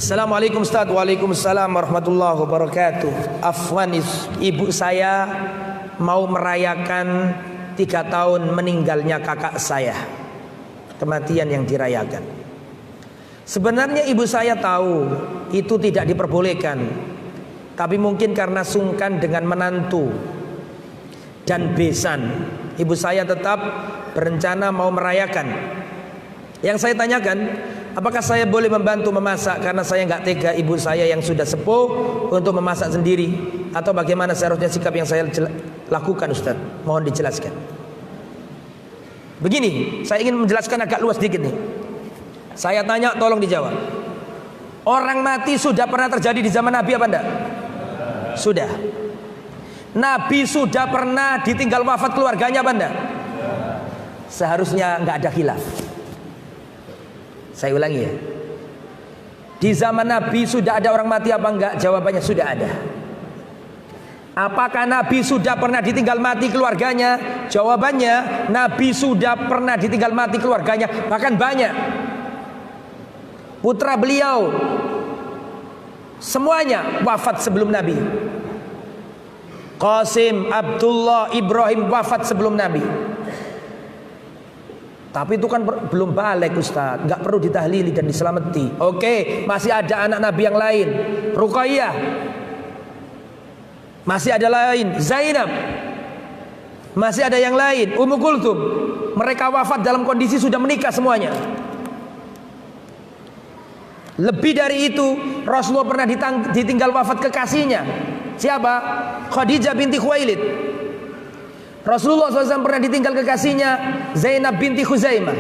Assalamualaikum Ustaz. Waalaikumsalam warahmatullahi wabarakatuh. Afwan, ibu saya mau merayakan 3 tahun meninggalnya kakak saya. Kematian yang dirayakan. Sebenarnya ibu saya tahu itu tidak diperbolehkan, tapi mungkin karena sungkan dengan menantu dan besan, ibu saya tetap berencana mau merayakan. Yang saya tanyakan, apakah saya boleh membantu memasak karena saya nggak tega ibu saya yang sudah sepuh untuk memasak sendiri, atau bagaimana seharusnya sikap yang saya lakukan, Ustaz? Mohon dijelaskan. Begini, saya ingin menjelaskan agak luas dikit nih. Saya tanya, tolong dijawab. Orang mati sudah pernah terjadi di zaman Nabi apa enggak? Sudah. Nabi sudah pernah ditinggal wafat keluarganya apa enggak? Seharusnya nggak ada khilaf. Saya ulangi ya. Di zaman Nabi sudah ada orang mati apa enggak? Jawabannya sudah ada. Apakah Nabi sudah pernah ditinggal mati keluarganya? Jawabannya, Nabi sudah pernah ditinggal mati keluarganya, bahkan banyak. Putra beliau semuanya wafat sebelum Nabi. Qasim, Abdullah, Ibrahim wafat sebelum Nabi. Tapi itu kan belum balik, Ustaz, nggak perlu ditahlili dan diselamati. Oke, masih ada anak Nabi yang lain, Ruqayyah, masih ada lain, Zainab, masih ada yang lain, Ummu Kulthum. Mereka wafat dalam kondisi sudah menikah semuanya. Lebih dari itu, Rasulullah pernah ditinggal wafat kekasihnya. Siapa? Khadijah binti Khuwailid. Rasulullah SAW pernah ditinggal kekasihnya Zainab binti Khuzaimah.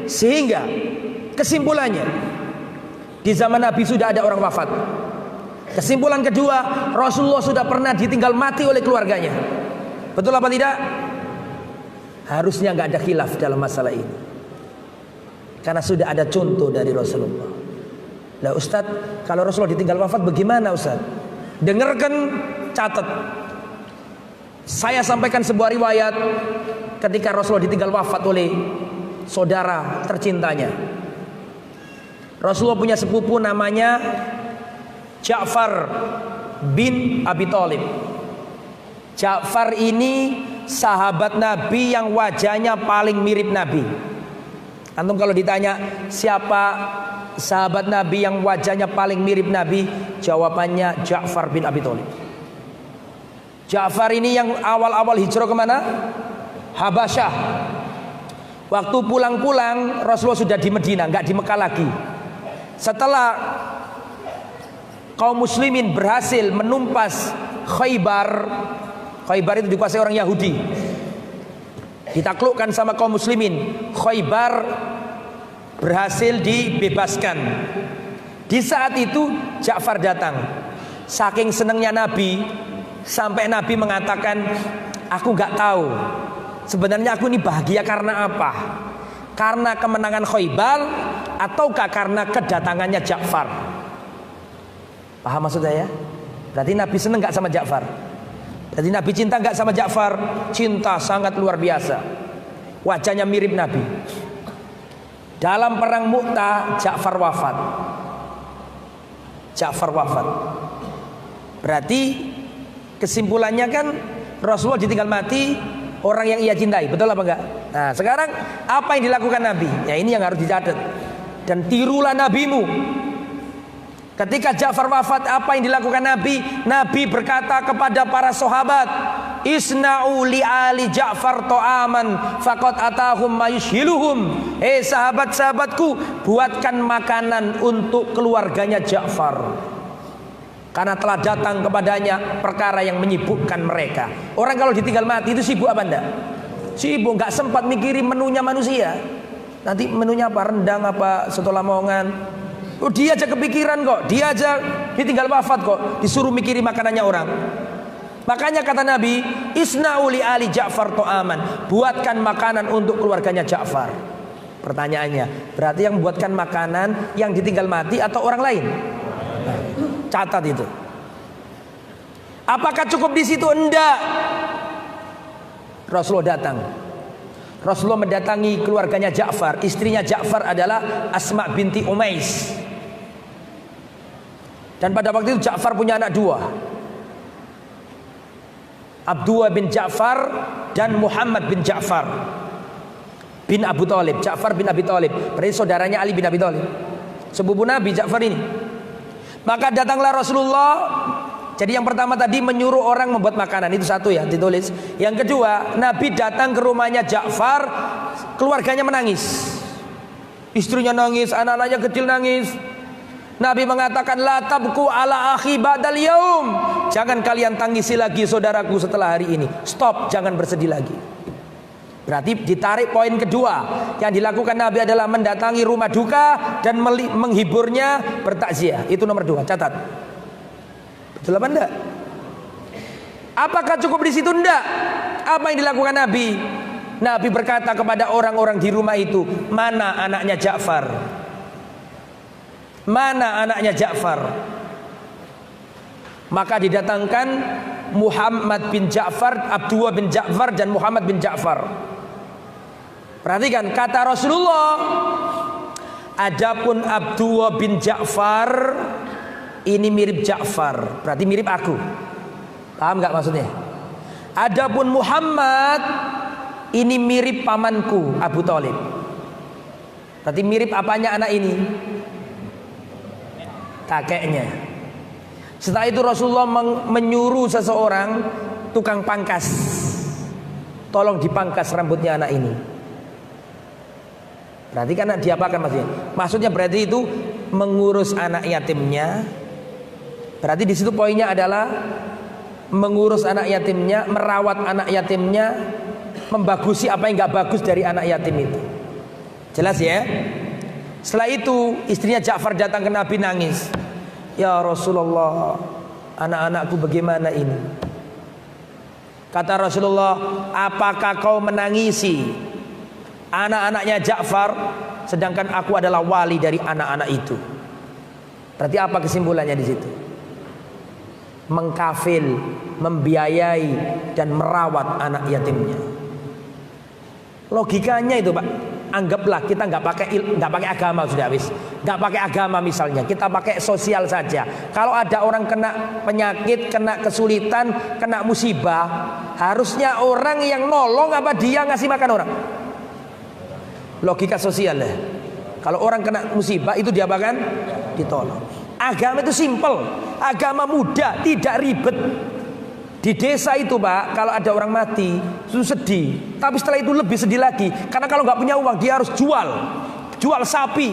Sehingga kesimpulannya, di zaman Nabi sudah ada orang wafat. Kesimpulan kedua, Rasulullah sudah pernah ditinggal mati oleh keluarganya. Betul apa tidak? Harusnya nggak ada khilaf dalam masalah ini, karena sudah ada contoh dari Rasulullah. Nah Ustaz, kalau Rasulullah ditinggal wafat bagaimana Ustaz? Dengarkan, catat. Saya sampaikan sebuah riwayat ketika Rasulullah ditinggal wafat oleh saudara tercintanya. Rasulullah punya sepupu namanya Ja'far bin Abi Thalib. Ja'far ini sahabat Nabi yang wajahnya paling mirip Nabi. Antum kalau ditanya siapa sahabat Nabi yang wajahnya paling mirip Nabi, jawabannya Ja'far bin Abi Thalib. Ja'far ini yang awal-awal hijrah kemana? Habasyah. Waktu pulang-pulang Rasulullah sudah di Medina, nggak di Mekah lagi. Setelah kaum muslimin berhasil menumpas Khaybar. Khaybar itu dikuasai orang Yahudi, ditaklukkan sama kaum muslimin. Khaybar berhasil dibebaskan. Di saat itu Ja'far datang. Saking senangnya Nabi, sampai Nabi mengatakan, aku nggak tahu sebenarnya aku ini bahagia karena apa? Karena kemenangan Khaybar ataukah karena kedatangannya Ja'far? Paham maksud saya? Berarti Nabi senang nggak sama Ja'far? Berarti Nabi cinta nggak sama Ja'far? Cinta sangat luar biasa. Wajahnya mirip Nabi. Dalam perang Mu'tah Ja'far wafat. Ja'far wafat. Berarti kesimpulannya kan Rasulullah ditinggal mati orang yang ia cintai, betul apa enggak? Nah sekarang apa yang dilakukan Nabi? Ya ini yang harus dicatat. Dan tirulah nabimu. Ketika Ja'far wafat, apa yang dilakukan Nabi? Nabi berkata kepada para sahabat, Isna'u li ali Ja'far to'aman faqad atahum mayushiluhum. Sahabat-sahabatku, buatkan makanan untuk keluarganya Ja'far, karena telah datang kepadanya perkara yang menyibukkan mereka. Orang kalau ditinggal mati itu sibuk apa enggak? Sibuk, nggak sempat mikirin menunya manusia. Nanti menunya apa? Rendang apa? Soto Lamongan. Oh, dia aja kepikiran kok. Dia aja ditinggal wafat kok, disuruh mikirin makanannya orang. Makanya kata Nabi, Isna'u li ali Ja'far to'aman. Buatkan makanan untuk keluarganya Ja'far. Pertanyaannya, berarti yang buatkan makanan yang ditinggal mati atau orang lain? Catat itu. Apakah cukup di situ? Enggak. Rasulullah datang. Rasulullah mendatangi keluarganya Ja'far. Istrinya Ja'far adalah Asma binti Umais. Dan pada waktu itu Ja'far punya anak dua, Abdullah bin Ja'far dan Muhammad bin Ja'far bin Abu Thalib. Ja'far bin Abi Thalib, berarti saudaranya Ali bin Abi Thalib, sepupu Nabi Ja'far ini. Maka datanglah Rasulullah. Jadi yang pertama tadi menyuruh orang membuat makanan, itu satu ya, ditulis. Yang kedua, Nabi datang ke rumahnya Ja'far, keluarganya menangis, istrinya nangis, anak-anaknya kecil nangis. Nabi mengatakan, la tabku ala akhi ba'dal yaum, jangan kalian tangisi lagi saudaraku setelah hari ini. Stop, jangan bersedih lagi. Berarti ditarik poin kedua, yang dilakukan Nabi adalah mendatangi rumah duka dan menghiburnya, bertakziah. Itu nomor dua, catat. Betul apa enggak? Apakah cukup di situ? Enggak. Apa yang dilakukan Nabi? Nabi berkata kepada orang-orang di rumah itu, mana anaknya Ja'far? Mana anaknya Ja'far? Maka didatangkan Muhammad bin Ja'far, Abdullah bin Ja'far dan Muhammad bin Ja'far. Perhatikan kata Rasulullah, adapun Abdullah bin Ja'far ini mirip Ja'far, berarti mirip aku. Paham nggak maksudnya? Adapun Muhammad ini mirip pamanku Abu Thalib. Berarti mirip apanya anak ini? Kakeknya. Setelah itu Rasulullah menyuruh seseorang tukang pangkas, tolong dipangkas rambutnya anak ini. Berarti kan diapakan maksudnya? Maksudnya berarti itu mengurus anak yatimnya. Berarti di situ poinnya adalah mengurus anak yatimnya, merawat anak yatimnya, membagusi apa yang nggak bagus dari anak yatim itu. Jelas ya? Setelah itu istrinya Ja'far datang ke Nabi nangis. Ya Rasulullah, anak-anakku bagaimana ini? Kata Rasulullah, apakah kau menangisi anak-anaknya Ja'far, sedangkan aku adalah wali dari anak-anak itu? Berarti apa kesimpulannya di situ? Mengkafil, membiayai dan merawat anak yatimnya. Logikanya itu, Pak. Anggaplah kita nggak pakai agama, sudah habis. Nggak pakai agama misalnya, kita pakai sosial saja. Kalau ada orang kena penyakit, kena kesulitan, kena musibah, harusnya orang yang nolong apa dia ngasih makan orang? Logika sosial ya. Kalau orang kena musibah itu dia bahkan ditolong. Agama itu simple, agama mudah, tidak ribet. Di desa itu Pak, kalau ada orang mati itu sedih, tapi setelah itu lebih sedih lagi, karena kalau nggak punya uang dia harus jual sapi,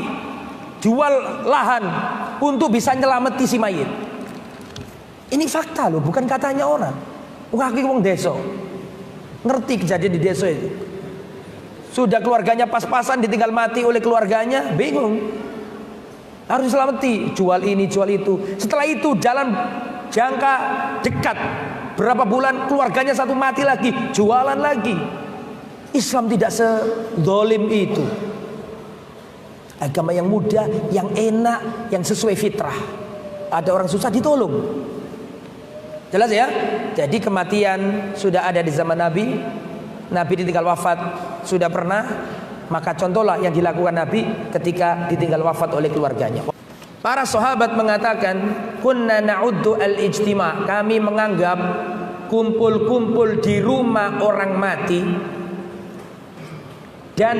jual lahan untuk bisa nyelameti si mayit. Ini fakta loh, bukan katanya orang. Bukan wong desa, ngerti kejadian di desa itu. Sudah keluarganya pas-pasan ditinggal mati oleh keluarganya, bingung, harus diselamati, jual ini jual itu. Setelah itu dalam jangka dekat, berapa bulan keluarganya satu mati lagi, jualan lagi. Islam tidak sedolim itu. Agama yang mudah, yang enak, yang sesuai fitrah. Ada orang susah ditolong. Jelas ya? Jadi kematian sudah ada di zaman Nabi. Nabi ditinggal wafat sudah pernah. Maka contohlah yang dilakukan Nabi ketika ditinggal wafat oleh keluarganya. Para sahabat mengatakan, kunna na'uddu al-ijtima', kami menganggap kumpul-kumpul di rumah orang mati dan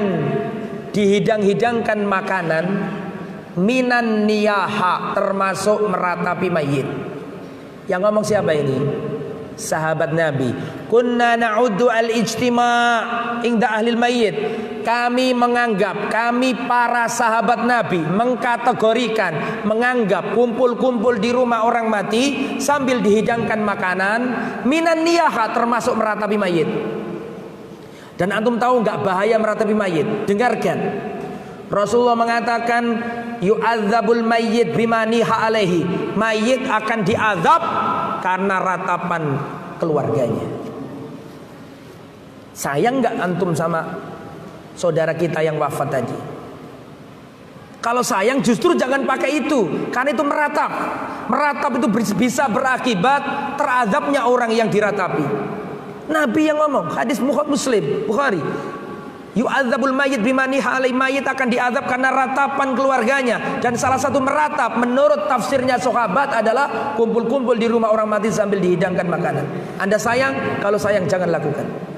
dihidang-hidangkan makanan minan niyaha, termasuk meratapi mayit. Yang ngomong siapa ini? Sahabat Nabi. Kunna na'uddu al-ijtima' inda ahlil mayyit. Kami menganggap, kami para sahabat Nabi mengkategorikan, menganggap kumpul-kumpul di rumah orang mati sambil dihidangkan makanan minan niyaha, termasuk meratapi mayit. Dan antum tahu nggak bahaya meratapi mayit? Dengarkan. Rasulullah mengatakan yu'adzabul mayyit bima niha alaihi. Mayit akan diazab karena ratapan keluarganya. Sayang nggak antum sama saudara kita yang wafat tadi? Kalau sayang justru jangan pakai itu, karena itu meratap. Meratap itu bisa berakibat terazabnya orang yang diratapi. Nabi yang ngomong, hadis Muslim, Bukhari. Yu'adzabul mayyit bimaniha alai, mayit akan diazab karena ratapan keluarganya. Dan salah satu meratap menurut tafsirnya sahabat adalah kumpul-kumpul di rumah orang mati sambil dihidangkan makanan. Anda sayang, kalau sayang jangan lakukan.